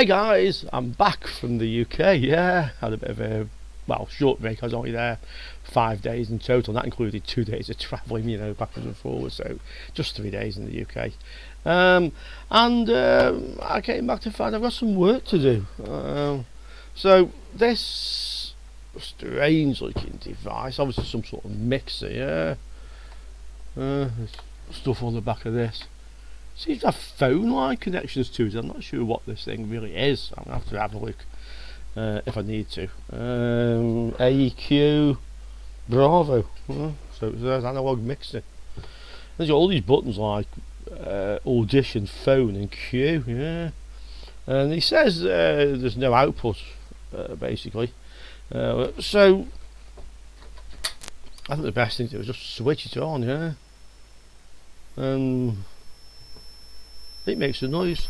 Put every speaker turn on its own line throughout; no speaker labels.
Hi guys, I'm back from the UK. Yeah, had a bit of a short break. I was only there 5 days in total, and that included 2 days of travelling, you know, backwards and forwards. So just 3 days in the UK. I came back to find I've got some work to do. So this strange looking device, obviously some sort of mixer. Yeah, there's stuff on the back of this. Seems to have phone line connections to it. I'm not sure what this thing really is. I'm going to have a look if I need to. AEQ Bravo. So there's analog mixer. There's all these buttons like audition, phone and Q. Yeah. And he says there's no output basically. So I think the best thing to do is just switch it on. Yeah. It makes a noise.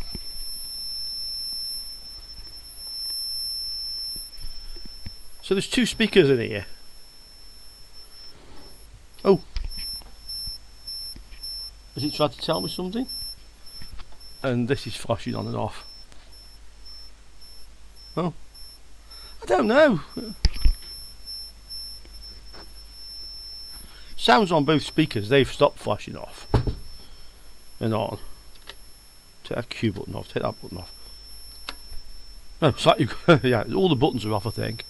So there's 2 speakers in here. Oh, has it tried to tell me something? And this is flashing on and off. Oh, I don't know. Sounds on both speakers, they've stopped flashing off and on. Take that Q button off, take that button off. No, it's like yeah, all the buttons are off, I think.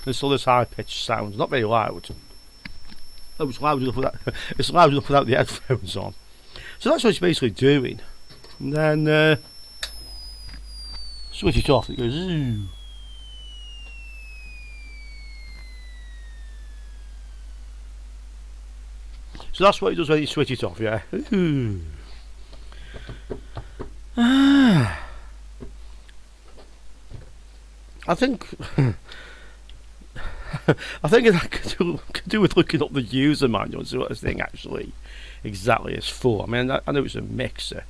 There's still this high pitched sound, not very loud. Oh, it's loud enough without it's loud enough without the headphones on. So that's what it's basically doing. And then switch it off, it goes zoo. So that's what it does when you switch it off, yeah. I think I could do with looking up the user manual and see what this thing actually exactly is for. I mean, I know it's a mixer.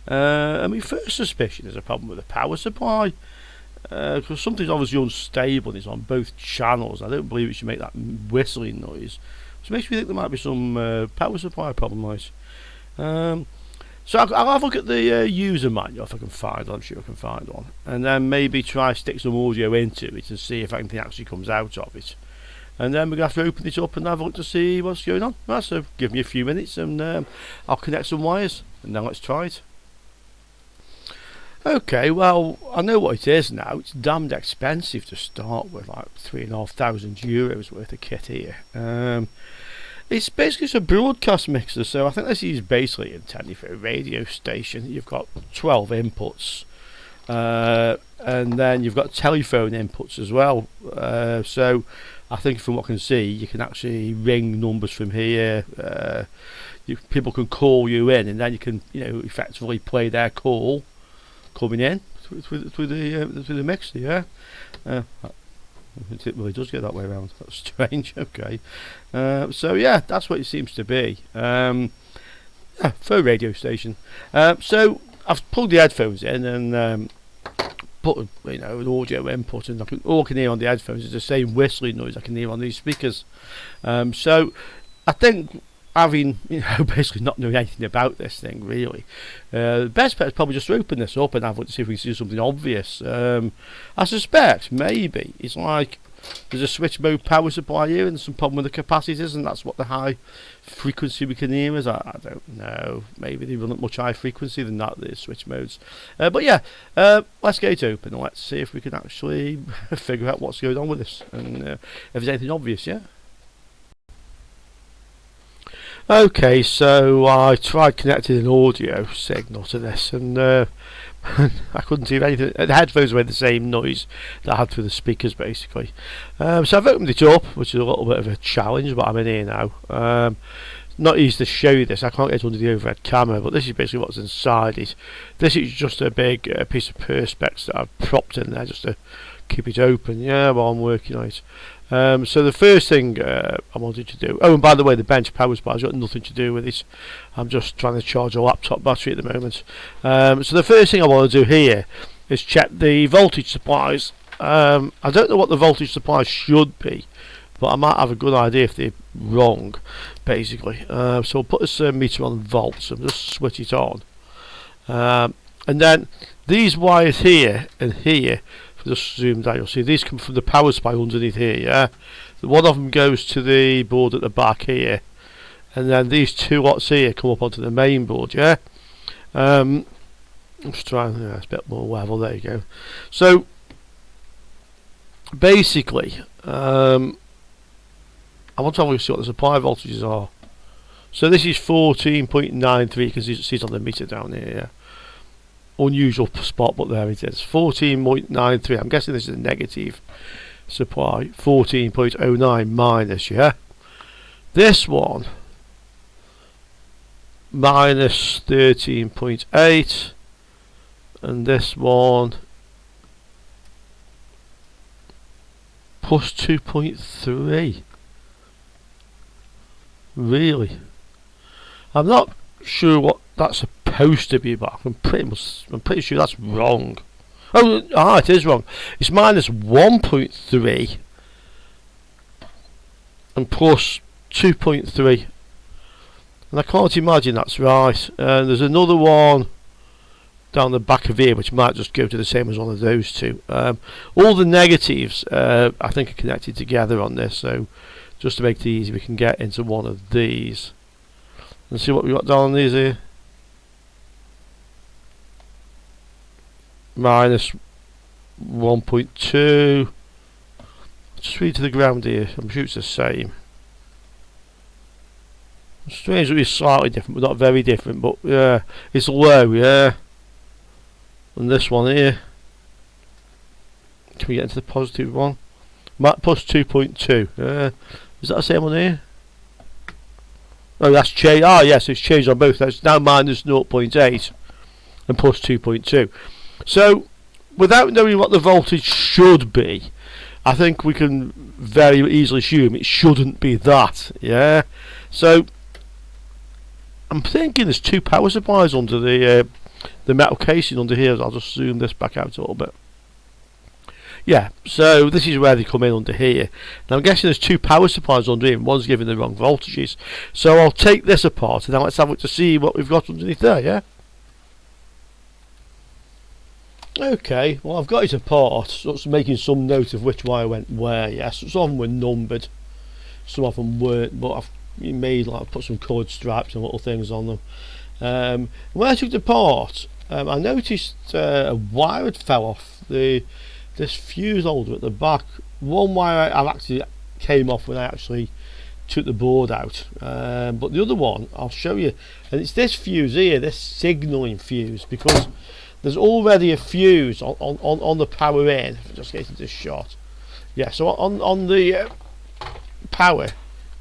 I mean, first suspicion is a problem with the power supply, because something's obviously unstable and it's on both channels. I don't believe it should make that whistling noise. So it makes me think there might be some power supply problem noise. So I'll have a look at the user manual if I can find one. I'm sure I can find one, and then maybe try stick some audio into it and see if anything actually comes out of it. And then we're going to have to open it up and have a look to see what's going on. Right, so give me a few minutes and I'll connect some wires and then let's try it. Okay, well, I know what it is now. It's damned expensive to start with, like €3,500 worth of kit here. It's basically a broadcast mixer, so I think this is basically intended for a radio station. You've got 12 inputs, and then you've got telephone inputs as well. So I think from what I can see, you can actually ring numbers from here. People can call you in, and then you can, you know, effectively play their call coming in through the mixer. Yeah. It really does get that way around. That's strange. Okay. So yeah, that's what it seems to be. Yeah, for a radio station. So I've plugged the headphones in and put, you know, an audio input, and all I can hear on the headphones is the same whistling noise I can hear on these speakers. So I think, having, you know, basically not knowing anything about this thing really, the best bet is probably just to open this up and have a look to see if we can see something obvious. I suspect maybe it's like there's a switch mode power supply here and some problem with the capacitors, and that's what the high frequency we can hear is. I don't know, maybe they run at much higher frequency than that, the switch modes. But yeah, let's get it open and let's see if we can actually figure out what's going on with this and if there's anything obvious. Yeah. Okay, so I tried connecting an audio signal to this, and I couldn't hear anything. The headphones made the same noise that I had through the speakers, basically. So I've opened it up, which is a little bit of a challenge, but I'm in here now. Not easy to show you this. I can't get under the overhead camera, but this is basically what's inside it. This is just a big piece of perspex that I've propped in there just to keep it open. Yeah, while I'm working on it. So the first thing I wanted to do, oh, and by the way, the bench power supply has got nothing to do with it. I'm just trying to charge a laptop battery at the moment. So the first thing I want to do here is check the voltage supplies. I don't know what the voltage supply should be, but I might have a good idea if they're wrong, basically. So we'll put this meter on volts and just switch it on. And then these wires here and here, if I just zoom down, you'll see these come from the power supply underneath here, yeah? One of them goes to the board at the back here, and then these two lots here come up onto the main board, yeah? Let's try, yeah, it's a bit more level, there you go. So, basically, I want to have a look at what the supply voltages are. So this is 14.93, because you can see it on the meter down here, yeah? Unusual spot, but there it is. 14.93. I'm guessing this is a negative supply. 14.09 minus, yeah. This one minus 13.8, and this one plus 2.3. Really, I'm not sure what that's supposed to be, but I'm pretty sure that's wrong. Oh, it is wrong. It's minus 1.3 and plus 2.3, and I can't imagine that's right. And there's another one down the back of here which might just go to the same as one of those two. All the negatives I think are connected together on this, so just to make it easy we can get into one of these and see what we got down on these here. Minus 1.2. Just read to the ground here. I'm sure it's the same. Strange that it's slightly different, but not very different. But yeah, it's low, yeah. And this one here. Can we get into the positive one? Plus 2.2. Yeah. Is that the same one here? Oh, that's changed. Ah, yes, it's changed on both. That's now minus 0.8 and plus 2.2. So, without knowing what the voltage should be, I think we can very easily assume it shouldn't be that. Yeah. So, I'm thinking there's two power supplies under the metal casing under here. I'll just zoom this back out a little bit. Yeah, so this is where they come in under here. Now I'm guessing there's two power supplies under here and one's giving the wrong voltages. So I'll take this apart and now let's have a look to see what we've got underneath there, yeah? Okay, well I've got it apart, so it's making some note of which wire went where, yes. Some of them were numbered, some of them weren't, but I've made, like, put some coloured stripes and little things on them. When I took it apart, I noticed a wire had fell off this fuse holder at the back. One wire I actually came off when I actually took the board out, but the other one I'll show you, and it's this fuse here, this signalling fuse, because there's already a fuse on the power in. If I just get into this shot, yeah. So on the power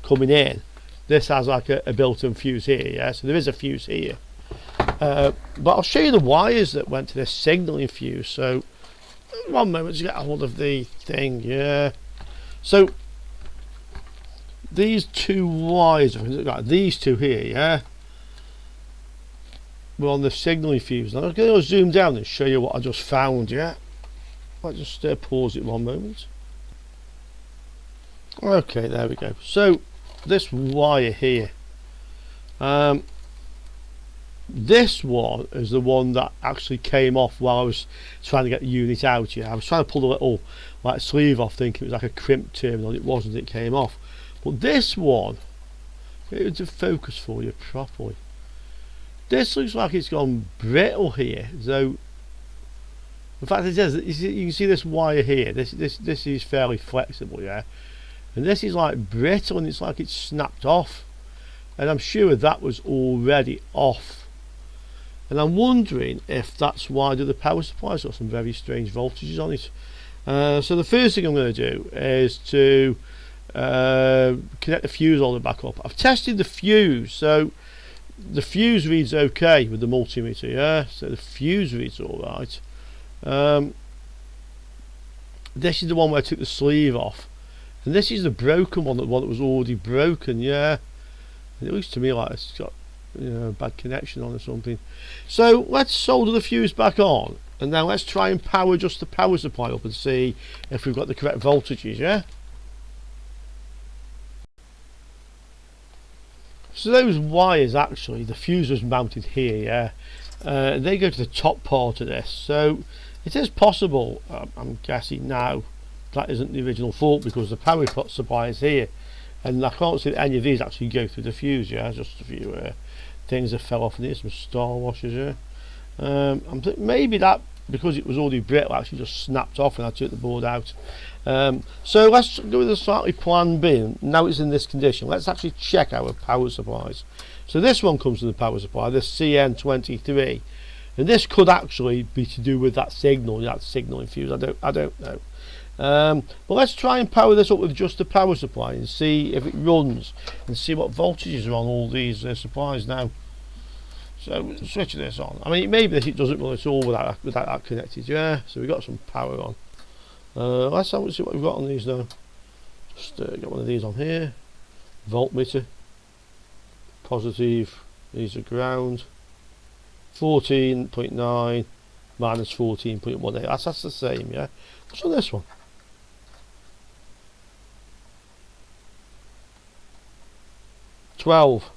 coming in, this has like a built-in fuse here, yeah. So there is a fuse here, but I'll show you the wires that went to this signalling fuse. So one moment to get hold of the thing, yeah. So these two wires, like these two here, yeah, we're on the signalling fuse. Now I'm going to zoom down and show you what I just found, yeah. I'll just pause it one moment. Okay, there we go. So this wire here, this one is the one that actually came off while I was trying to get the unit out. Yeah, I was trying to pull the little like sleeve off, thinking it was like a crimp terminal. It wasn't. It came off. But this one, get it into focus for you properly. This looks like it's gone brittle here. So, in fact, it says you can see this wire here. This is fairly flexible, yeah. And this is like brittle, and it's like it's snapped off. And I'm sure that was already off. And I'm wondering if that's why the power supply's got some very strange voltages on it. So the first thing I'm going to do is to connect the fuse holder back up. I've tested the fuse, so the fuse reads okay with the multimeter, yeah. So the fuse reads all right. This is the one where I took the sleeve off, and this is the broken one, the one that was already broken, yeah. It looks to me like it's got, you know, a bad connection on or something. So let's solder the fuse back on, and now let's try and power just the power supply up and see if we've got the correct voltages, yeah. So those wires, actually, the fuse was mounted here, yeah. They go to the top part of this, so it is possible, I'm guessing now, that isn't the original fault, because the power supply is here, and I can't see that any of these actually go through the fuse, yeah. Just a few things that fell off, and here's some star washers, yeah. I'm thinking maybe that, because it was already brittle, actually just snapped off and I took the board out. So let's go with a slightly plan B. Now it's in this condition, let's actually check our power supplies. So this one comes from the power supply, this CN23, and this could actually be to do with that signaling fuse. I don't know. But let's try and power this up with just the power supply and see if it runs, and see what voltages are on all these supplies now. So switch this on. I mean, maybe it doesn't run at all without that connected. Yeah. So we've got some power on. Let's have a see what we've got on these now. Just got one of these on here. Voltmeter. Positive. These are ground. 14.9 minus 14.18. That's the same. Yeah. What's on this one? 12.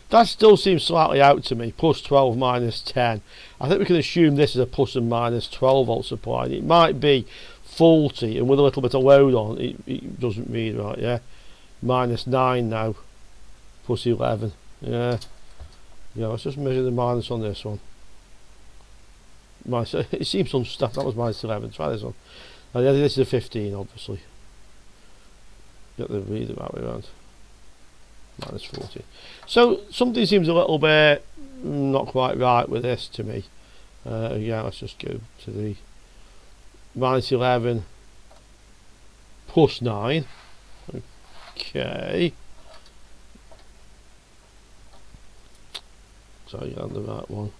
That still seems slightly out to me. Plus 12 minus 10. I think we can assume this is a plus and minus 12 volt supply. It might be faulty, and with a little bit of load on, it doesn't read right. Yeah. Minus 9 now. Plus 11. Yeah. Yeah. Let's just measure the minus on this one. Minus. It seems some stuff. That was minus 11. Try this one. Oh, yeah, this is a 15, obviously. Get the reader that way around. Minus 40. So something seems a little bit not quite right with this to me. Again, let's just go to the minus 11 plus 9. Okay. So you're on the right one.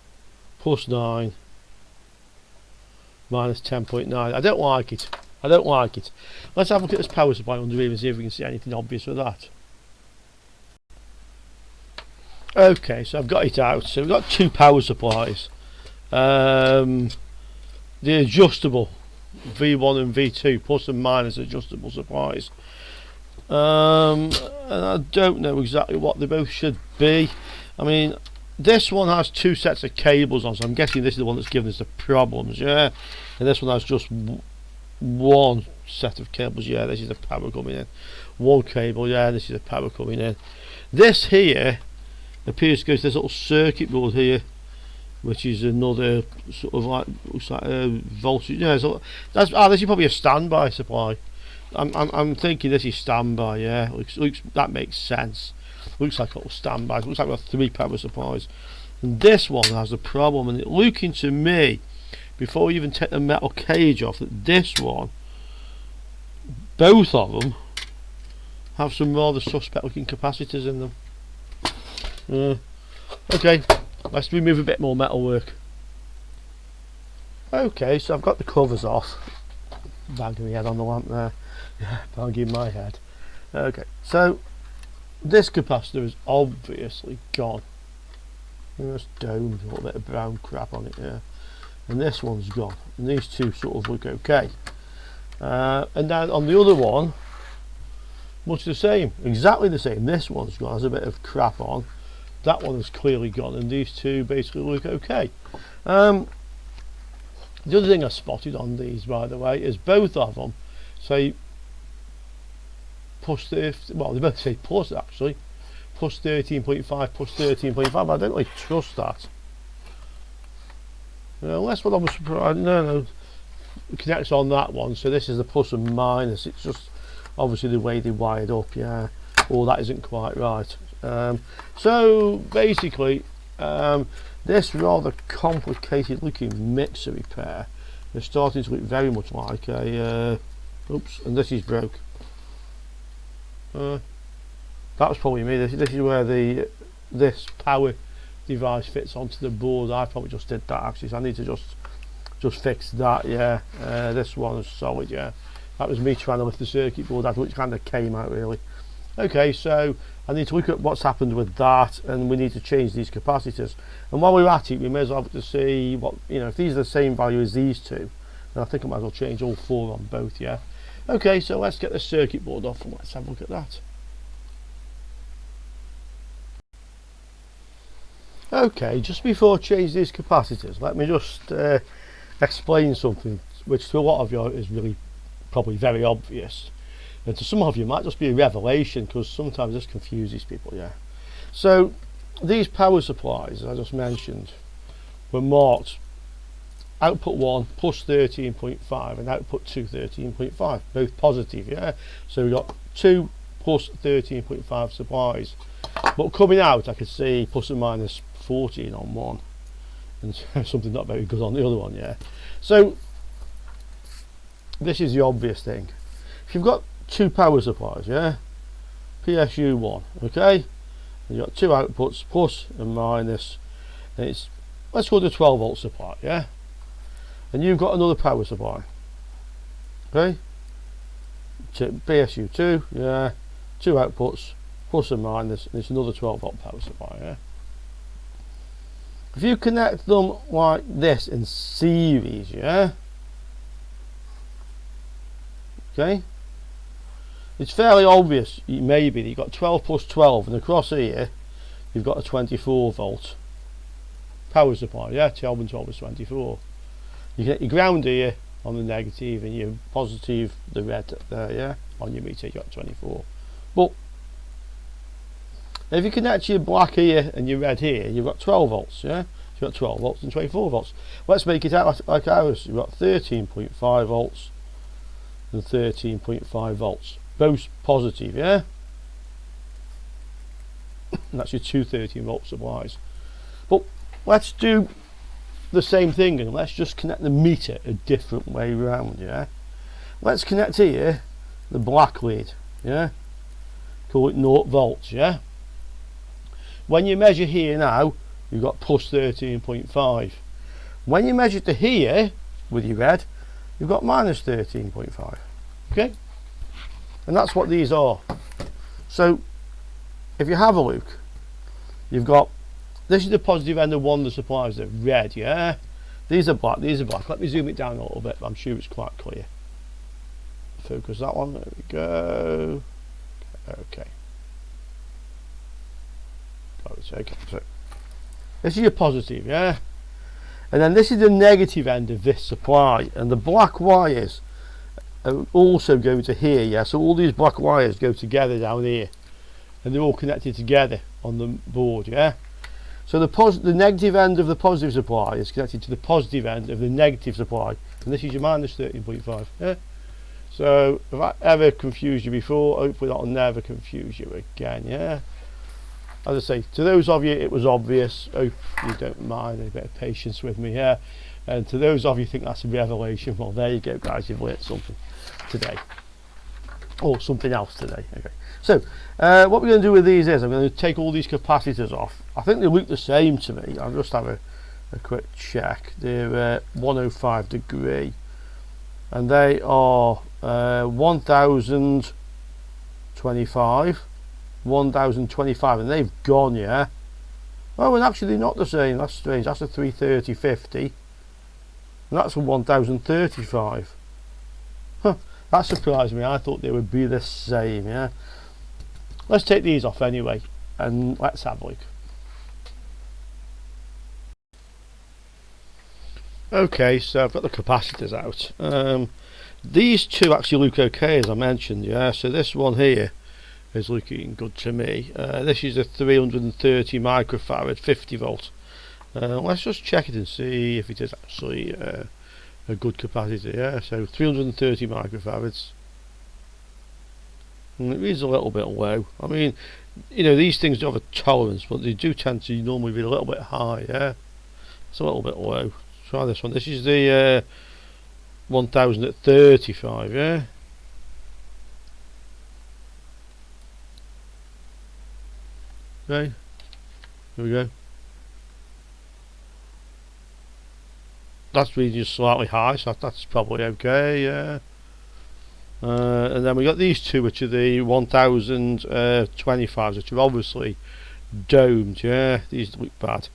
Plus 9 minus 10.9. I don't like it. I don't like it. Let's have a look at this power supply under here and see if we can see anything obvious with that. Okay, so I've got it out. So we've got two power supplies. The adjustable V1 and V2, plus and minus adjustable supplies. And I don't know exactly what they both should be. I mean, this one has two sets of cables on, so I'm guessing this is the one that's giving us the problems, yeah. And this one has just one set of cables, yeah. This is the power coming in. One cable, yeah. This is the power coming in. This here appears to go to this little circuit board here, which is another sort of like, looks like a voltage. Yeah, so that's this is probably a standby supply. I'm thinking this is standby. Yeah, looks that makes sense. Looks like a little standby. Looks like we've got three power supplies, and this one has a problem. And it looking to me, before we even take the metal cage off, that this one, both of them, have some rather suspect looking capacitors in them. Okay, let's remove a bit more metal work. Okay, so I've got the covers off. Banging my head on the lamp there. Yeah, banging my head. Okay, so this capacitor is obviously gone. It's domed, a little bit of brown crap on it, yeah. And this one's gone. And these two sort of look okay. And then on the other one, much the same, exactly the same. This one's gone, has a bit of crap on. That one is clearly gone, and these two basically look okay. The other thing I spotted on these, by the way, is both of them say plus 30, well, they both say plus actually, plus 13.5, plus 13.5, but I don't really trust that. Unless what I was surprised, no, it connects on that one, so this is the plus and minus, it's just obviously the way they wired up, yeah, or that isn't quite right. So basically, this rather complicated looking mixer repair is starting to look very much like a oops, and this is broke. That was probably me. This is where this power device fits onto the board. I probably just did that actually, so I need to just fix that, yeah. This one is solid, yeah. That was me trying to lift the circuit board out, which kind of came out really. Okay, so I need to look at what's happened with that, and we need to change these capacitors. And while we're at it, we may as well have to see what, if these are the same value as these two, then I think I might as well change all four on both, yeah. Okay, so let's get the circuit board off and let's have a look at that. Okay, just before I change these capacitors, let me just explain something which to a lot of you is really probably very obvious, and to some of you might just be a revelation, because sometimes this confuses people. Yeah, so these power supplies, as I just mentioned, were marked output 1 plus 13.5 and output 2 13.5, both positive. Yeah, so we got 2 plus 13.5 supplies, but coming out I could see plus and minus 14 on one and something not very good on the other one. Yeah, so this is the obvious thing. If you've got two power supplies, yeah, PSU1, okay, and you've got two outputs, plus and minus, and it's, let's go to 12 volt supply, yeah, and you've got another power supply, okay, PSU2, yeah, two outputs, plus and minus, and it's another 12 volt power supply, yeah. If you connect them like this in series, yeah, okay, it's fairly obvious, maybe, that you've got 12 plus 12, and across here you've got a 24 volt power supply, yeah, 12 and 12 is 24. You get your ground here on the negative and your positive, the red there, yeah, on your meter, you've got 24. But if you connect your black here and your red here, you've got 12 volts, yeah, you've got 12 volts and 24 volts. Let's make it out like ours. You've got 13.5 volts and 13.5 volts, both positive, yeah, and that's your two 13 volt supplies. But let's do the same thing and let's just connect the meter a different way round, yeah. Let's connect here the black lead, yeah, call it 0 volts, yeah. When you measure here now, you've got plus 13.5. When you measure to here with your red, you've got minus 13.5, okay, and that's what these are. So if you have a look, you've got, this is the positive end of one of the supplies, that red, yeah, these are black, these are black. Let me zoom it down a little bit, but I'm sure it's quite clear. Focus that one, there we go, okay. Okay, so this is your positive, yeah, and then this is the negative end of this supply, and the black wires are also going to here, yeah, so all these black wires go together down here and they're all connected together on the board, yeah. So the negative end of the positive supply is connected to the positive end of the negative supply, and this is your minus 13.5, yeah. So if I ever confused you before, hopefully that will never confuse you again, yeah. As I say, to those of you it was obvious, hope you don't mind a bit of patience with me here, and to those of you who think that's a revelation, well, there you go guys, you've learnt something today, or something else today. Okay, so what we're going to do with these is I'm going to take all these capacitors off. I think they look the same to me. I'll just have a quick check. They're 105 degree and they are 1025, 1025, and they've gone, yeah. Oh, and actually not the same, that's strange. That's a 330/50 and that's a 1035. Huh, that surprised me. I thought they would be the same, yeah. Let's take these off anyway and let's have a look. Okay, so I've got the capacitors out. These two actually look okay, as I mentioned, yeah. So this one here is looking good to me. This is a 330 microfarad 50 volt. Let's just check it and see if it is actually a good capacitor, yeah. So 330 microfarads, and it reads a little bit low. I mean, you know, these things do have a tolerance, but they do tend to normally be a little bit high, yeah. It's a little bit low. Try this one. This is the 1000 at 35, yeah. Okay, here we go. That's reading just slightly high, so that's probably okay, yeah. And then we got these two, which are the 1025s, which are obviously domed, yeah. These look bad.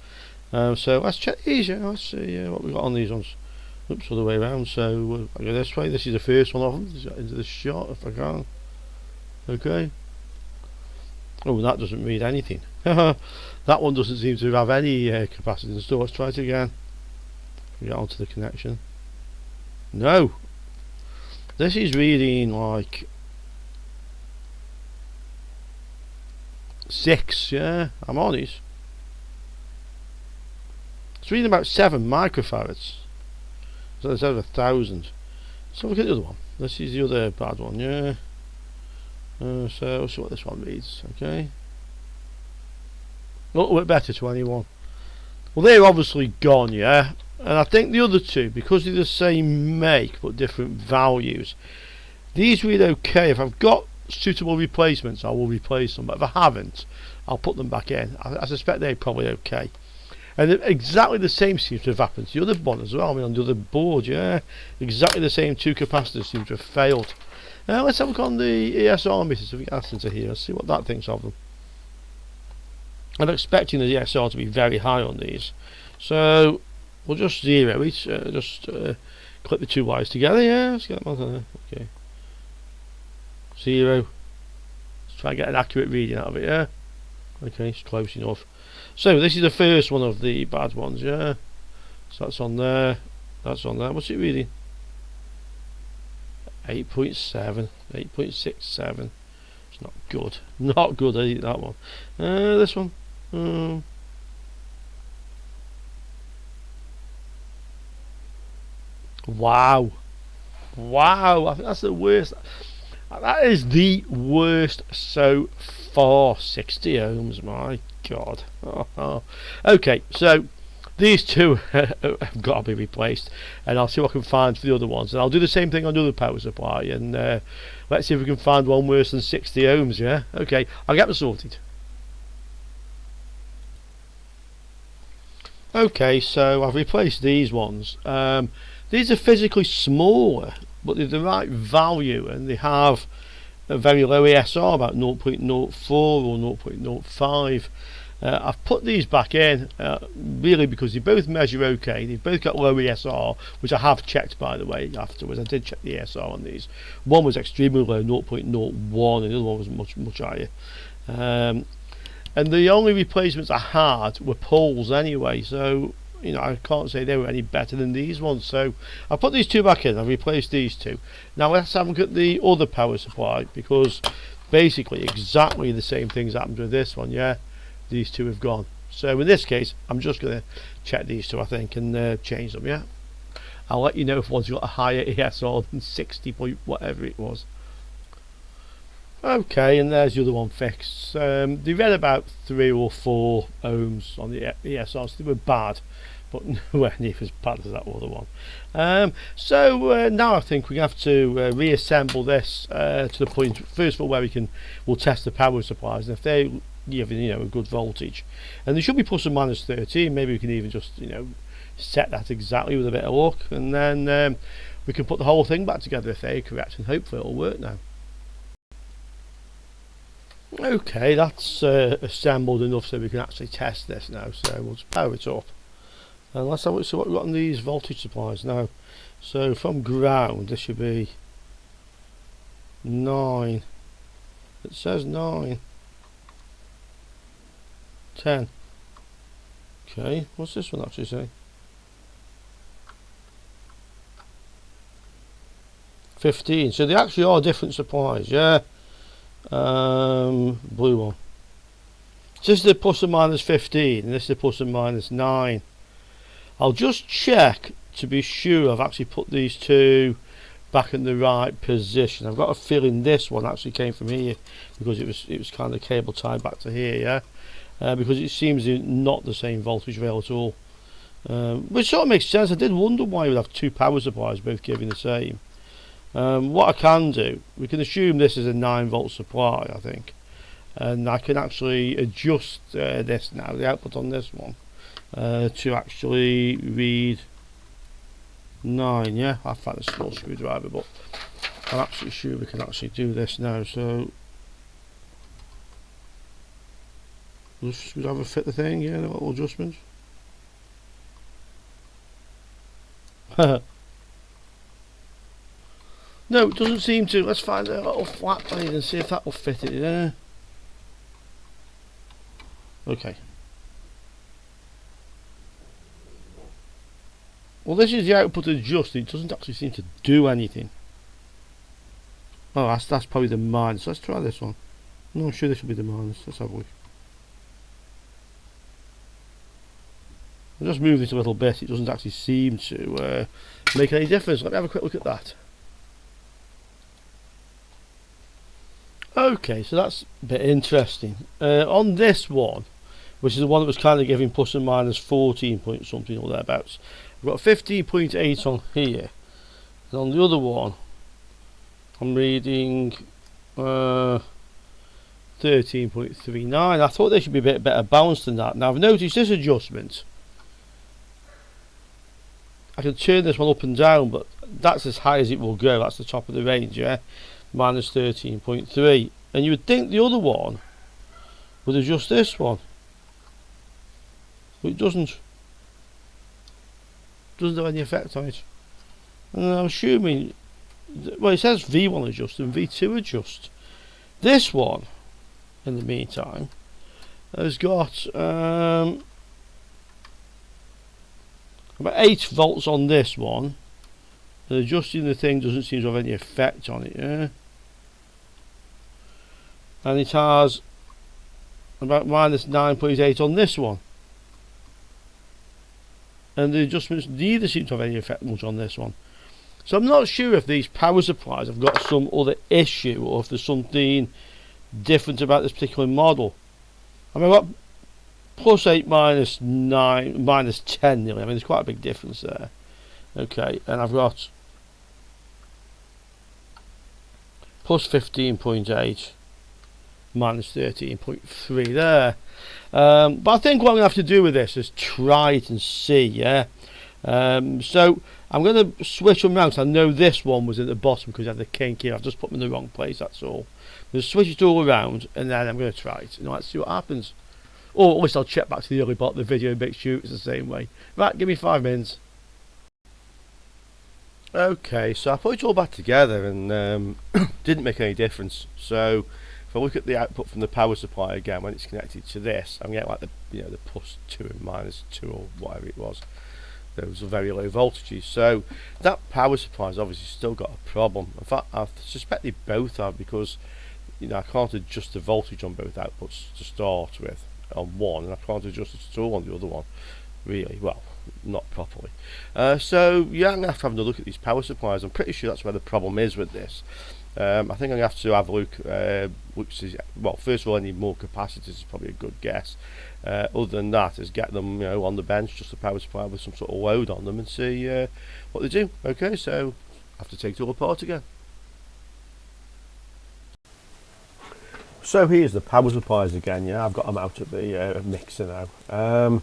So let's check these, yeah. Let's see what we got on these ones. Oops, other way around. So I go this way. This is the first one of them. Let's get into the shot if I can. Okay. Oh, that doesn't read anything. That one doesn't seem to have any capacitance. So let's try it again. Get onto the connection. No, this is reading like 6. Yeah, I'm on it. It's reading about 7 microfarads. So it's over 1,000. So look at the other one. This is the other bad one. Yeah. So let's see what this one reads. Okay. A little bit better, 21. Well, they're obviously gone, yeah. And I think the other two, because they're the same make but different values, these read okay. If I've got suitable replacements, I will replace them. But if I haven't, I'll put them back in. I suspect they're probably okay. And exactly the same seems to have happened to the other one as well. I mean, on the other board, yeah. Exactly the same 2 capacitors seem to have failed. Now let's have a look on the ESR meters if we get asked into here. Let's see what that thinks of them. I'm expecting the ESR to be very high on these. So we'll just zero it. Clip the 2 wires together. Yeah, let's get them on there. Okay. 0. Let's try and get an accurate reading out of it. Yeah. Okay, it's close enough. So this is the first one of the bad ones. Yeah. So that's on there. That's on there. What's it reading? 8.7, 8.67. It's not good. Not good, I think, that one. This one. Wow. Wow, I think that's the worst. That is the worst so far. 60 ohms, my god. Okay, so these 2 have got to be replaced, and I'll see what I can find for the other ones, and I'll do the same thing on the other power supply, and let's see if we can find one worse than 60 ohms. Yeah, okay, I'll get them sorted. Okay, so I've replaced these ones. These are physically smaller, but they're the right value, and they have a very low ESR, about 0.04 or 0.05. I've put these back in really because they both measure okay. They've both got low ESR, which I have checked, by the way, afterwards. I did check the ESR on these. One was extremely low, 0.01, and the other one was much higher. And the only replacements I had were poles anyway, so you know, I can't say they were any better than these ones. So I put these 2 back in. I've replaced these 2. Now let's have a look at the other power supply, because basically exactly the same things happened with this one. Yeah, these 2 have gone. So in this case, I'm just going to check these 2, I think, and change them. Yeah, I'll let you know if one's got a higher ESR than 60 point whatever it was. Okay, and there's the other one fixed. They read about 3 or 4 ohms on the ESR, so they were bad, but nowhere near as bad as that other one. So now I think we have to reassemble this to the point, first of all, where we'll test the power supplies, and if they give a good voltage, and they should be plus or minus 13. Maybe we can even just set that exactly with a bit of luck, and then we can put the whole thing back together if they're correct, and hopefully it'll work now. Okay, that's assembled enough so we can actually test this now. So we'll just power it up, and let's have a look at what we've got on these voltage supplies now. So from ground, this should be 9. It says 9. 10. Okay, what's this one actually say? 15. So they actually are different supplies. Yeah. Blue one. So this is the plus or minus 15, and this is the plus or minus 9. I'll just check to be sure I've actually put these 2 back in the right position. I've got a feeling this one actually came from here, because it was kind of cable tied back to here. Yeah, because it seems not the same voltage rail at all, which sort of makes sense. I did wonder why we'd have 2 power supplies both giving the same. What I can do, we can assume this is a 9-volt supply, I think, and I can actually adjust this now, the output on this one, to actually read 9. Yeah, I've found a small screwdriver, but I'm absolutely sure we can actually do this now. So does the screwdriver fit the thing? Yeah, the little adjustments. No, it doesn't seem to. Let's find a little flat blade and see if that will fit it. Yeah. Okay. Well, this is the output adjusted. It doesn't actually seem to do anything. Oh, that's probably the minus. Let's try this one. No, I'm sure this will be the minus. Let's have a look. I'll just move this a little bit. It doesn't actually seem to make any difference. Let me have a quick look at that. Okay, so that's a bit interesting. On this one, which is the one that was kind of giving plus and minus 14 point something or thereabouts, I've got 15.8 on here, and on the other one I'm reading 13.39. I thought they should be a bit better balanced than that. Now I've noticed this adjustment, I can turn this one up and down, but that's as high as it will go. That's the top of the range, yeah, minus 13.3, and you would think the other one would adjust this one, but it doesn't have any effect on it. And I'm assuming, well, it says V1 adjust and V2 adjust. This one, in the meantime, has got about 8 volts on this one, and adjusting the thing doesn't seem to have any effect on it, yeah? And it has about minus 9.8 on this one, and the adjustments neither seem to have any effect much on this one. So I'm not sure if these power supplies have got some other issue, or if there's something different about this particular model. I mean, I've got plus 8 minus 9 minus 10 nearly. I mean, there's quite a big difference there. Okay, and I've got plus 15.8 minus 13.3 there. But I think what I'm going to have to do with this is try it and see, yeah. So I'm going to switch them around. I know this one was at the bottom because I had the kink here. I've just put them in the wrong place, that's all. I'm going to switch it all around, and then I'm going to try it. Let's see what happens. Or at least I'll check back to the early part of the video and make sure it's the same way. Right, give me 5 minutes. Okay, so I put it all back together and didn't make any difference. So if I look at the output from the power supply again when it's connected to this, I'm getting like the the plus 2 and minus 2 or whatever it was. Those are very low voltages. So that power supply has obviously still got a problem. In fact, I suspect they both have, because I can't adjust the voltage on both outputs to start with on one, and I can't adjust it at all on the other one, really, well, not properly. So yeah, I'm going to have another look at these power supplies. I'm pretty sure that's where the problem is with this. I think I'm going to have to have a look, well, first of all I need more capacitors, is probably a good guess. Other than that is get them on the bench, just a power supply with some sort of load on them, and see what they do. Okay, so I have to take it all apart again. So here's the power supplies again, yeah, I've got them out of the mixer now.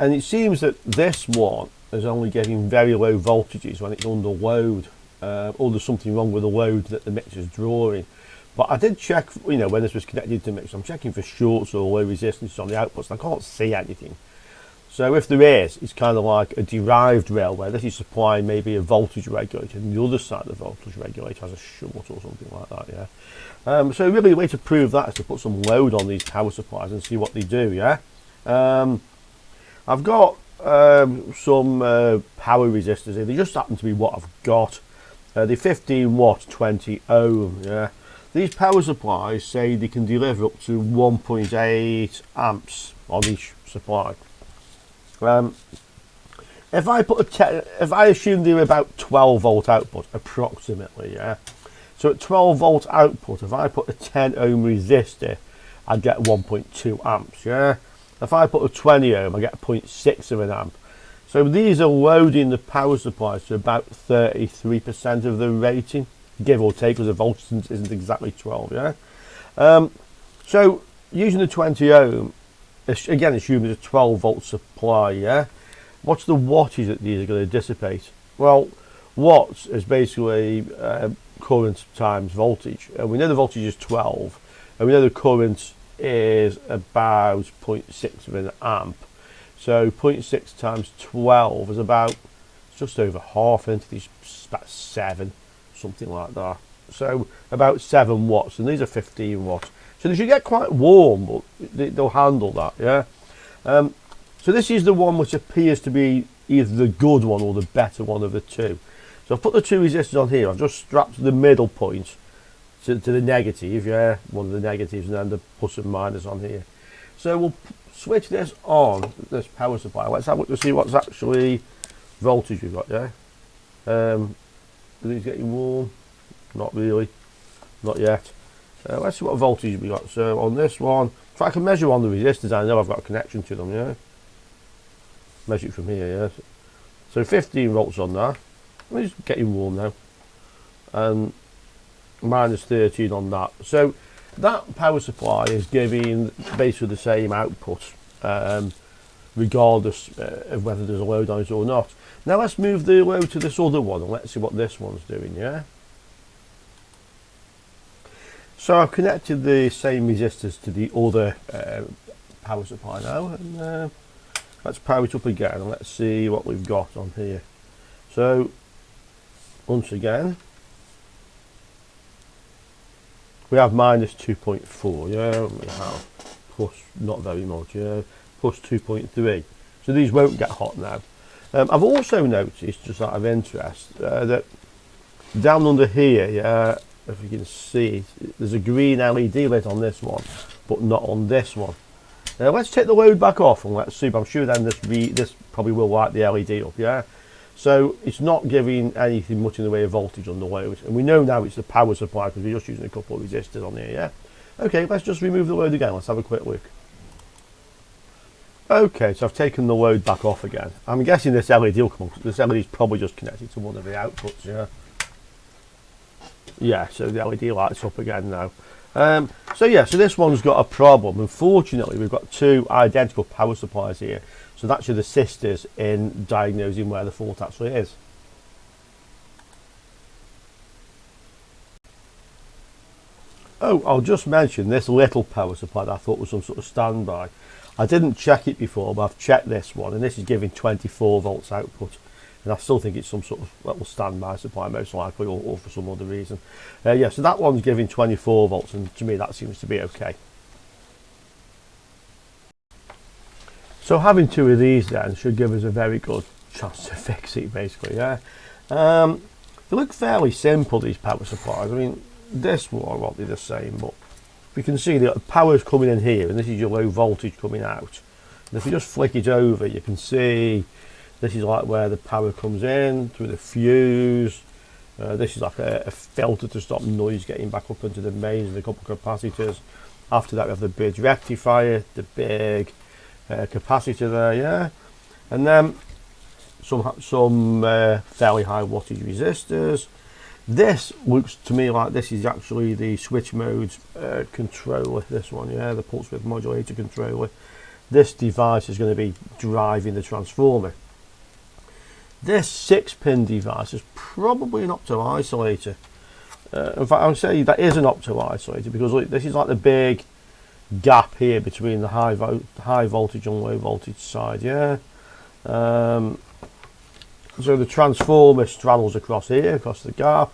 And it seems that this one is only getting very low voltages when it's under load, or there's something wrong with the load that the mixer is drawing. But I did check, when this was connected to the mixer, I'm checking for shorts or low resistance on the outputs, and I can't see anything. So if there is, it's kind of like a derived rail where this is supplying maybe a voltage regulator, and the other side of the voltage regulator has a short or something like that, yeah. So really the way to prove that is to put some load on these power supplies and see what they do, yeah. I've got some power resistors here. They just happen to be what I've got. They're 15 watt 20 ohm, yeah. These power supplies say they can deliver up to 1.8 amps on each supply. If I assume they're about 12 volt output approximately, yeah. So at 12 volt output, if I put a 10 ohm resistor, I'd get 1.2 amps, yeah. If I put a 20 ohm, I get 0.6 of an amp. So these are loading the power supplies to about 33% of the rating, give or take, because the voltage isn't exactly 12, yeah. So using the 20 ohm, again assuming it's a 12 volt supply, yeah. What's the wattage that these are going to dissipate? Well, watts is basically current times voltage, and we know the voltage is 12, and we know the current is about 0.6 of an amp. So 0.6 times 12 is about just over half, into these about 7, something like that. So about 7 watts, and these are 15 watts. So they should get quite warm, but they'll handle that, yeah. So this is the one which appears to be either the good one or the better one of the two. So I've put the two resistors on here. I've just strapped the middle point to the negative, yeah, one of the negatives, and then the plus and minus on here. So we'll switch this on, this power supply. Let's have a look to see what's actually voltage we've got, yeah. Is it getting warm? Not really, not yet. Let's see what voltage we got. So on this one, if I can measure on the resistors, I know I've got a connection to them, yeah. Measure it from here, yeah. So 15 volts on that. It's getting warm now. And minus 13 on that. So that power supply is giving basically the same output, regardless of whether there's a load on it or not. Now let's move the load to this other one and let's see what this one's doing, yeah. So I've connected the same resistors to the other power supply now, and let's power it up again and let's see what we've got on here. So once again, we have minus 2.4, yeah, we have plus not very much, yeah, plus 2.3. So these won't get hot now. I've also noticed, just out of interest, that down under here, yeah, if you can see, there's a green LED lit on this one, but not on this one. Let's take the load back off and let's see. But I'm sure then this probably will light the LED up, yeah. So it's not giving anything much in the way of voltage on the load, and we know now it's the power supply because we're just using a couple of resistors on here, yeah. Okay, let's just remove the load again. Let's have a quick look. Okay, so I've taken the load back off again. I'm guessing this LED will come on. This LED is probably just connected to one of the outputs, yeah. Yeah, so the LED lights up again now. So yeah, so this one's got a problem. Unfortunately, we've got two identical power supplies here. So that's your the sisters in diagnosing where the fault actually is. Oh, I'll just mention this little power supply that I thought was some sort of standby. I didn't check it before, but I've checked this one, and this is giving 24 volts output. And I still think it's some sort of little standby supply, most likely, or for some other reason. Yeah, so that one's giving 24 volts, and to me that seems to be okay. So having two of these then should give us a very good chance to fix it, basically, yeah. They look fairly simple, these power supplies. I mean, this one won't be the same, but we can see the power's coming in here, and this is your low voltage coming out. And if you just flick it over, you can see this is like where the power comes in through the fuse. This is like a filter to stop noise getting back up into the mains and a couple of capacitors. After that we have the bridge rectifier, the big capacitor there, yeah. And then some fairly high wattage resistors. This looks to me like this is actually the switch mode controller, this one, yeah, the pulse width modulator controller. This device is going to be driving the transformer. This 6-pin device is probably an opto isolator. In fact, I would say that is an opto isolator because look, this is like the big gap here between the high voltage and low voltage side, yeah. So the transformer straddles across here, across the gap,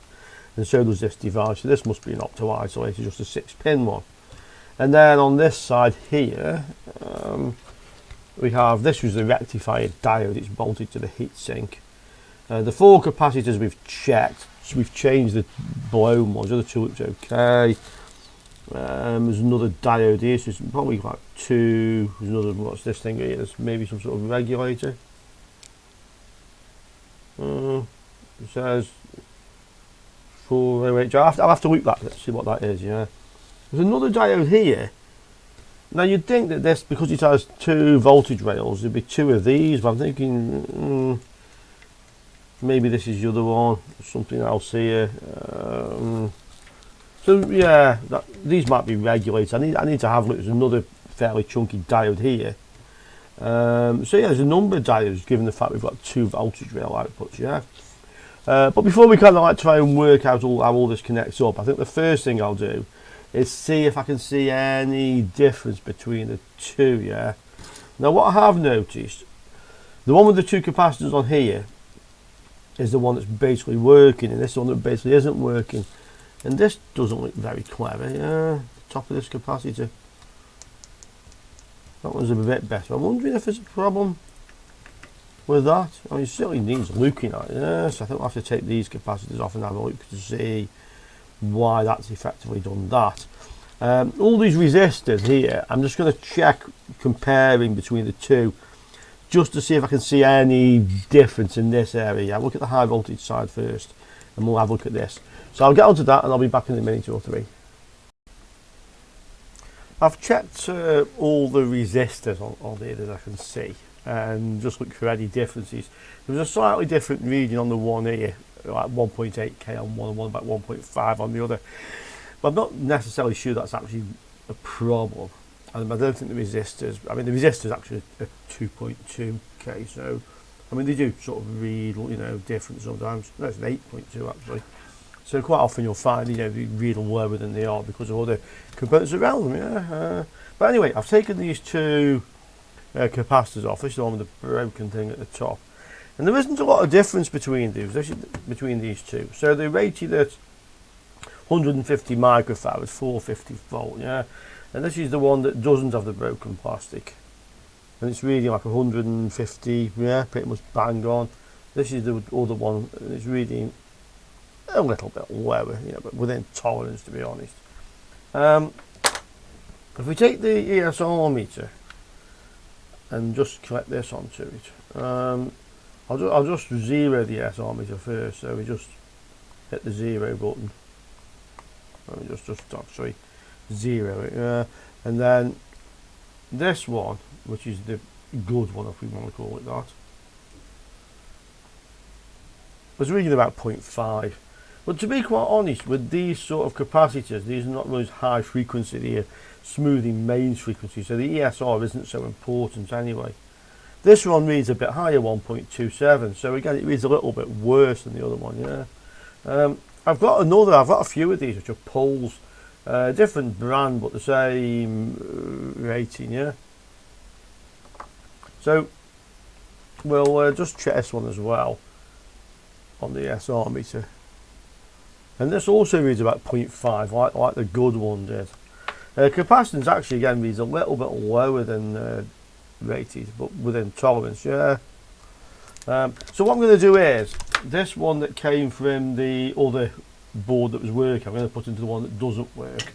and so does this device. So this must be an opto isolator, just a 6-pin one. And then on this side here, we have, this was the rectifier diode, it's bolted to the heatsink. The 4 capacitors we've checked, so we've changed the blown ones, the other two looks okay. There's another diode here, so it's probably like 2, there's another, what's this thing here, there's maybe some sort of regulator. It says 4 AEQ, I'll have to look that, let's see what that is, yeah. There's another diode here. Now you'd think that this, because it has 2 voltage rails, there'd be 2 of these, but I'm thinking maybe this is the other one, something else here. So yeah, these might be regulated. I need to have a look. There's another fairly chunky diode here. So yeah, there's a number of diodes given the fact we've got 2 voltage rail outputs, yeah. But before we kind of like try and work out how all this connects up, I think the first thing I'll do is see if I can see any difference between the two, yeah. Now what I have noticed, the one with the 2 capacitors on here is the one that's basically working, and this one that basically isn't working. And this doesn't look very clever, yeah. top of this capacitor. That one's a bit better. I'm wondering if there's a problem with that. I mean, it certainly needs looking at. Yeah, so I think I'll have to take these capacitors off and have a look to see why that's effectively done that. All these resistors here, I'm just going to check comparing between the two, just to see if I can see any difference in this area. I'll look at the high voltage side first, and we'll have a look at this. So I'll get onto that, and I'll be back in a minute or three. I've checked all the resistors on here that I can see, and just look for any differences. There was a slightly different reading on the one here, like 1.8k on one and one about 1.5 on the other. But I'm not necessarily sure that's actually a problem. And I don't think the resistors, I mean the resistors actually are 2.2k, so I mean they do sort of read, you know, different sometimes. No, it's an 8.2 actually. So quite often you'll find, you know, they read lower than they are because of other components around them. Yeah. But anyway, I've taken these two capacitors off. This is the one with the broken thing at the top, and there isn't a lot of difference between these two. So they're rated at 150 microfarads, 450 volt. Yeah, and this is the one that doesn't have the broken plastic, and it's reading like 150. Yeah, pretty much bang on. This is the other one, and it's reading a little bit lower, you know, but within tolerance, to be honest. If we take the ESR meter and just connect this onto it, I'll just zero the ESR meter first. So we just hit the 0 button. Let me just actually zero it, and then this one, which is the good one, if we want to call it that, was reading about 0.5. But to be quite honest, with these sort of capacitors, these are not really high frequency, they're smoothing mains frequency, so the ESR isn't so important anyway. This one reads a bit higher, 1.27, so again it reads a little bit worse than the other one. Yeah. I've got a few of these which are poles, different brand but the same rating. Yeah. So we'll just check this one as well on the ESR meter. And this also reads about 0.5, like the good one did. Capacitance actually again reads a little bit lower than rated, but within tolerance. Yeah. So what I'm going to do is, this one that came from the other board that was working, I'm going to put into the one that doesn't work.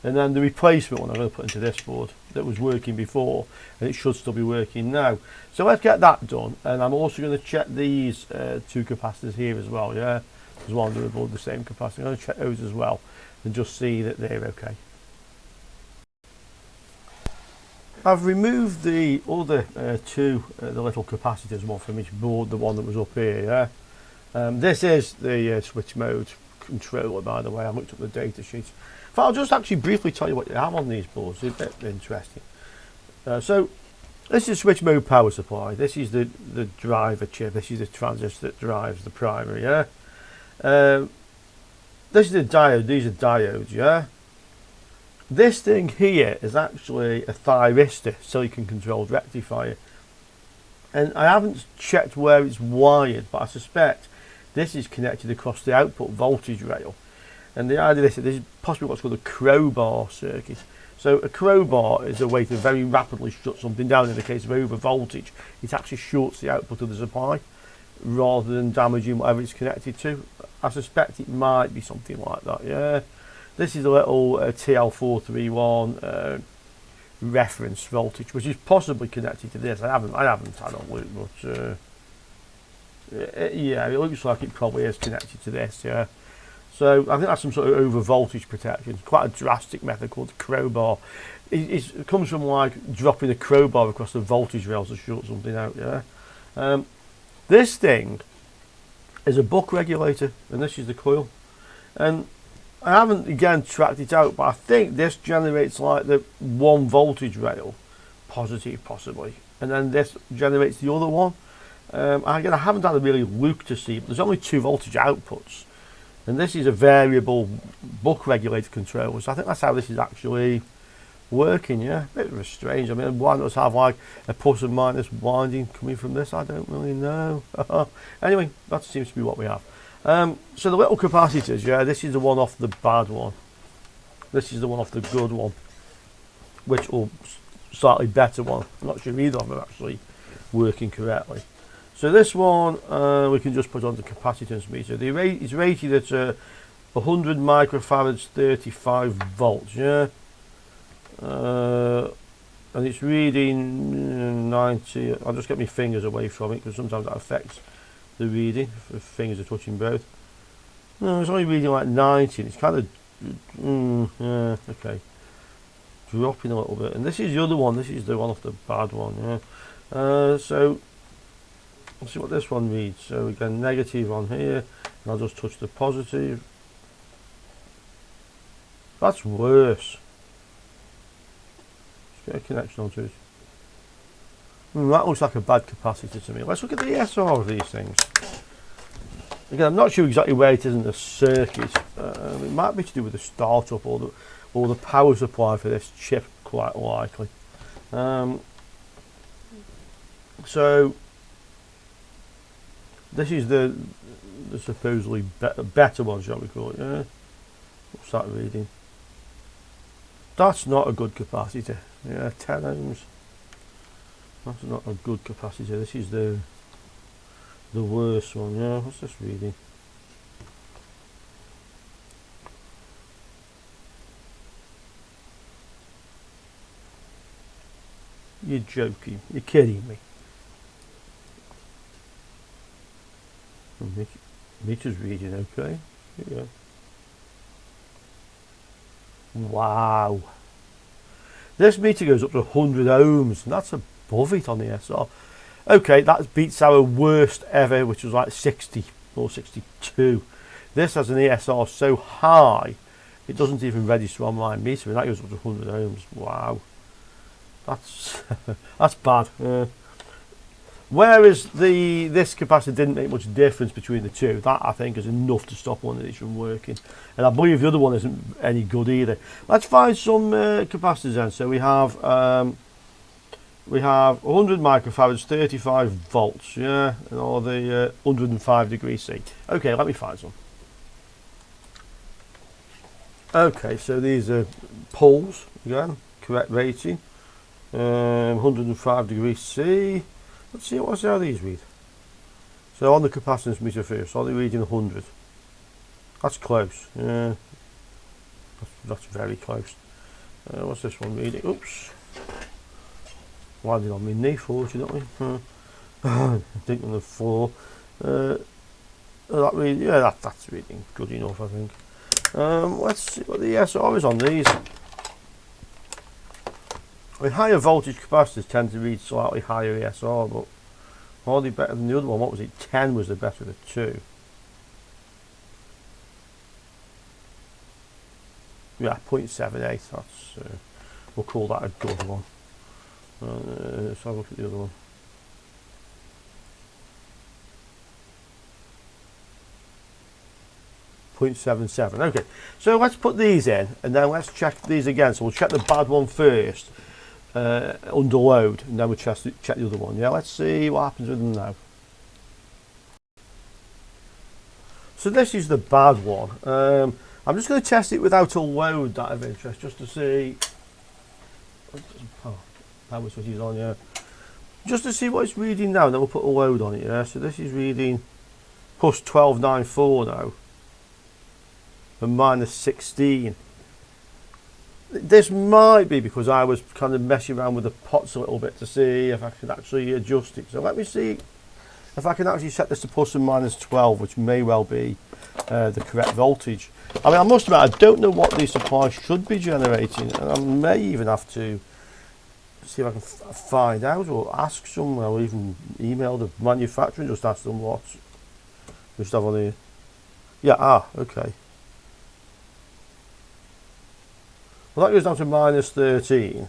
And then the replacement one I'm going to put into this board that was working before, and it should still be working now. So let's get that done, and I'm also going to check these two capacitors here as well. Yeah. As well, they're both the same capacity. I'm going to check those as well and just see that they're okay. I've removed the other two, the little capacitors, one from each board, the one that was up here. Yeah, this is the switch mode controller, by the way. I looked up the data sheet. But I'll just actually briefly tell you what you have on these boards. It's a bit interesting. So this is switch mode power supply. This is the driver chip. This is the transistor that drives the primary. Yeah. This is a diode, these are diodes, yeah. This thing here is actually a thyristor, silicon controlled rectifier. And I haven't checked where it's wired, but I suspect this is connected across the output voltage rail. And the idea is that this is possibly what's called a crowbar circuit. So a crowbar is a way to very rapidly shut something down in the case of over voltage. It actually shorts the output of the supply, rather than damaging whatever it's connected to. I suspect it might be something like that. Yeah, this is a little TL431 reference voltage, which is possibly connected to this. I haven't had a look, but yeah, it looks like it probably is connected to this. Yeah, so I think that's some sort of over voltage protection. Quite a drastic method called the crowbar. It comes from like dropping a crowbar across the voltage rails to short something out. Yeah. This thing is a buck regulator, and this is the coil. And I haven't again tracked it out, but I think this generates like the one voltage rail, positive possibly, and then this generates the other one. Again, I haven't had a really look to see, but there's only 2 voltage outputs, and this is a variable buck regulator controller. So I think that's how this is actually working. Yeah, a bit of a strange. I mean, why not have like a plus and minus winding coming from this? I don't really know. Anyway, that seems to be what we have. So the little capacitors, yeah, this is the one off the bad one. This is the one off the good one, which will slightly better one. I'm not sure either of them are actually working correctly. So this one we can just put on the capacitance meter. It's rated at 100 microfarads, 35 volts. Yeah, and it's reading 90. I'll just get my fingers away from it because sometimes that affects the reading if fingers are touching both. No, it's only reading like 90. And it's kind of yeah, okay, dropping a little bit. And this is the other one. This is the one off the bad one. Yeah. So let's see what this one reads. So again, negative on here, and I'll just touch the positive. That's worse. Let's get a connection onto it. That looks like a bad capacitor to me. Let's look at the SR of these things. Again, I'm not sure exactly where it is in the circuit. It might be to do with the startup or the power supply for this chip, quite likely. So this is the supposedly better one, shall we call it? Yeah. What's that reading? That's not a good capacitor. Yeah, 10 ohms. That's not a good capacitor. This is the worst one. Yeah, what's this reading? You're joking. You're kidding me. Meter's reading okay. Yeah. Wow. This meter goes up to 100 ohms, and that's above it on the SR. Okay, that beats our worst ever, which was like 60 or 62. This has an ESR so high, it doesn't even register on my meter, and that goes up to 100 ohms. Wow. That's that's bad. Whereas this capacitor didn't make much difference between the two. That I think is enough to stop one of these from working. And I believe the other one isn't any good either. Let's find some capacitors then. So we have 100 microfarads, 35 volts, yeah, and all the 105 degrees C. Okay, let me find some. Okay, so these are poles again, correct rating, 105 degrees C. Let's see how these read. So on the capacitance meter first, are they reading 100? That's close. Yeah, that's very close. What's this one reading? Oops. Landed on my knee, fortunately. Didn't on the floor. That's reading good enough, I think. Let's see what the ESR is on these. I mean, higher voltage capacitors tend to read slightly higher ESR, but hardly better than the other one. What was it? 10 was the better of the two. Yeah, 0.78. That's we'll call that a good one. Let's have a look at the other one. .77. Okay, so let's put these in, and then let's check these again. So we'll check the bad one first, under load, and then we'll check the other one. Yeah, let's see what happens with them now. So this is the bad one. I'm just going to test it without a load, that of interest, just to see. Power switch is on, yeah. Just to see what it's reading now, and then we'll put a load on it, yeah. So this is reading plus 1294 now, and minus 16. This might be because I was kind of messing around with the pots a little bit to see if I could actually adjust it. So let me see if I can actually set this to plus and minus 12, which may well be the correct voltage. I mean, I must admit, I don't know what the supply should be generating, and I may even have to see if I can find out, or ask someone, or even email the manufacturer and just ask them what we should have on here. Yeah, okay. Well, that goes down to minus 13,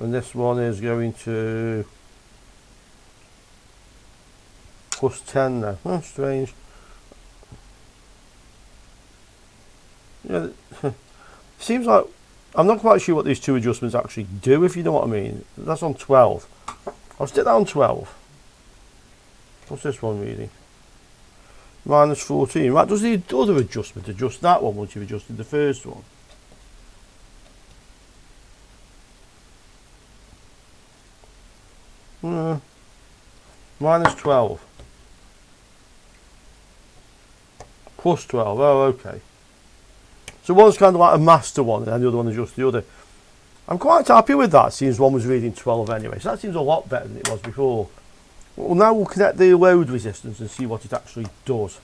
and this one is going to plus 10 now. Oh, strange. Yeah, seems like I'm not quite sure what these two adjustments actually do, if you know what I mean. That's on 12. I'll stick that on 12. What's this one reading? minus 14. Right, does the other adjustment adjust that one once you've adjusted the first one? Minus 12. Plus 12, oh okay. So one's kind of like a master one and then the other one adjusts the other. I'm quite happy with that, since one was reading 12 anyway, so that seems a lot better than it was before. Well, now we'll connect the load resistance and see what it actually does.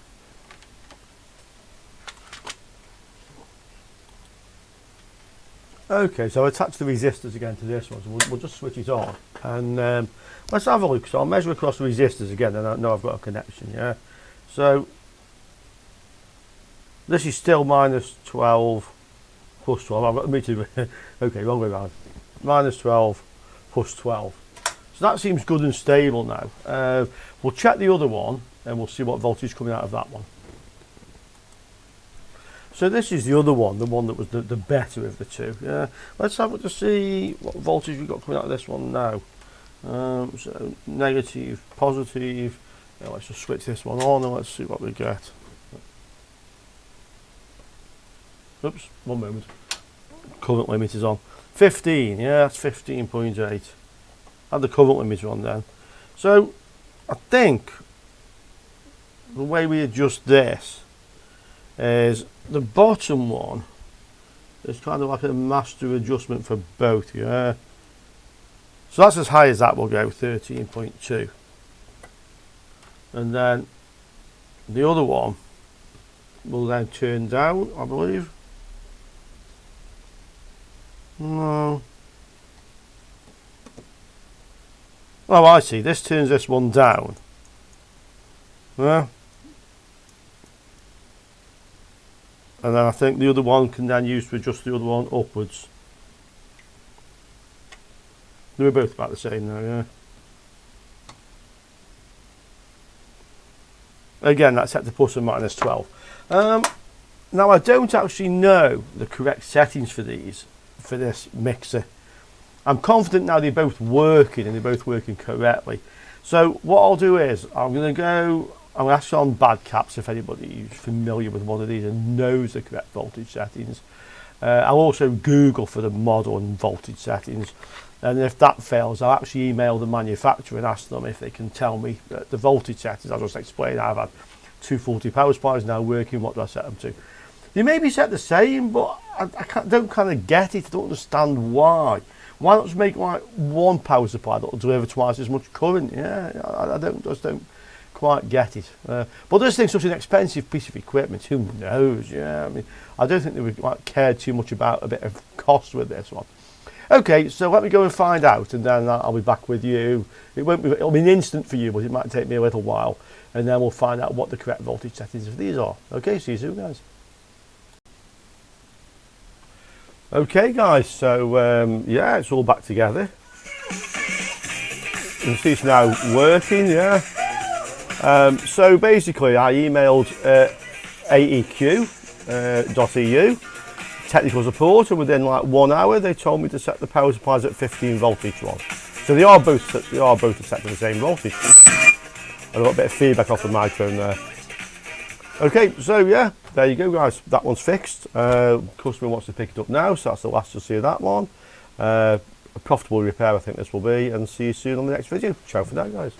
Okay, so I'll attach the resistors again to this one, so we'll just switch it on. And let's have a look. So I'll measure across the resistors again, and I know I've got a connection, yeah? So this is still minus 12 plus 12. I've got the meter. Okay, wrong way around. Minus 12 plus 12. So that seems good and stable now. We'll check the other one and we'll see what voltage is coming out of that one. So this is the other one, the one that was the better of the two. Yeah. Let's have a look to see what voltage we've got coming out of this one now. So negative, positive. Yeah, let's just switch this one on and let's see what we get. Oops, one moment. Current limit is on. 15, yeah, that's 15.8. Add the current limiter on then. So I think the way we adjust this is the bottom one is kind of like a master adjustment for both, yeah. So that's as high as that will go, 13.2. And then the other one will then turn down, I believe. No. Oh, I see. This turns this one down. Yeah. And then I think the other one can then use to adjust the other one upwards. They were both about the same now, yeah. Again, that's set to plus and minus 12. Now I don't actually know the correct settings for these, for this mixer. I'm confident now they're both working and they're both working correctly. So what I'll do is I'm going to ask on bad caps if anybody is familiar with one of these and knows the correct voltage settings. I'll also Google for the model and voltage settings, and if that fails I'll actually email the manufacturer and ask them if they can tell me the voltage settings. I'll just explain I've had 240 power supplies now working, what do I set them to? They may be set the same, but I don't kind of get it. I don't understand why. Why not just make like one power supply that will deliver twice as much current? Yeah, I just don't quite get it. But this thing's such an expensive piece of equipment, who knows? Yeah, I mean, I don't think they would like care too much about a bit of cost with this one. Okay, so let me go and find out, and then I'll be back with you. It'll be an instant for you, but it might take me a little while, and then we'll find out what the correct voltage settings of these are. Okay, see you soon, guys. Okay, guys, so yeah, it's all back together. You can see it's now working, yeah. So basically, I emailed AEQ.EU technical support, and within like 1 hour, they told me to set the power supplies at 15 volt each one. So they are both set to the same voltage. I got a bit of feedback off the microphone there. Okay, so yeah, there you go, guys. That one's fixed. Customer wants to pick it up now, so that's the last you'll see of that one. A profitable repair, I think this will be, and see you soon on the next video. Ciao for now, guys.